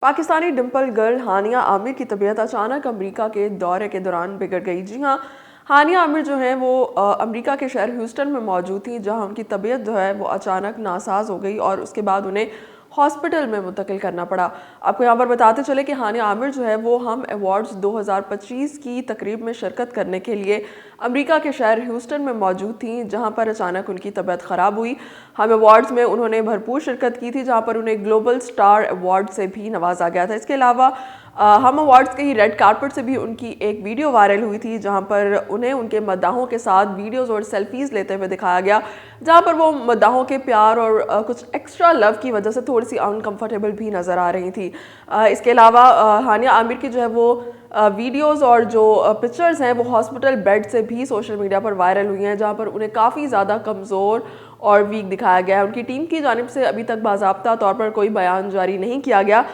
Pakistani dimple girl हानिया आमिर की तबीयत अचानक अमेरिका के दौरे के दौरान बिगड़ गई। जी हाँ, हानिया आमिर जो है वो अमेरिका के शहर ह्यूस्टन में मौजूद थी, जहां उनकी तबीयत जो है वो अचानक नासाज हो गई और उसके बाद उन्हें हॉस्पिटल में मुंतकिल करना पड़ा। आपको यहाँ पर बताते चले कि हानिया आमिर जो है वो हम अवार्ड्स 2025 की तकरीब में शिरकत करने के लिए अमेरिका के शहर ह्यूस्टन में मौजूद थी, जहां पर अचानक उनकी तबीयत ख़राब हुई। हम अवार्ड्स में उन्होंने भरपूर शिरकत की थी, जहां पर उन्हें ग्लोबल स्टार अवार्ड से भी नवाजा गया था। इसके अलावा हम अवार्ड्स के ही रेड कारपेट से भी उनकी एक वीडियो वायरल हुई थी, जहां पर उन्हें उनके मद्दाहों के साथ वीडियोस और सेल्फीज़ लेते हुए दिखाया गया, जहां पर वो मद्दाहों के प्यार और कुछ एक्स्ट्रा लव की वजह से थोड़ी सी अनकंफर्टेबल भी नज़र आ रही थी। इसके अलावा हानिया आमिर की जो है वो वीडियोस और जो पिक्चर्स हैं वो हॉस्पिटल बेड से भी सोशल मीडिया पर वायरल हुई हैं, जहां पर उन्हें काफ़ी ज़्यादा कमज़ोर और वीक दिखाया गया है। उनकी टीम की जानिब से अभी तक बाज़ाब्ता तौर पर कोई बयान जारी नहीं किया गया।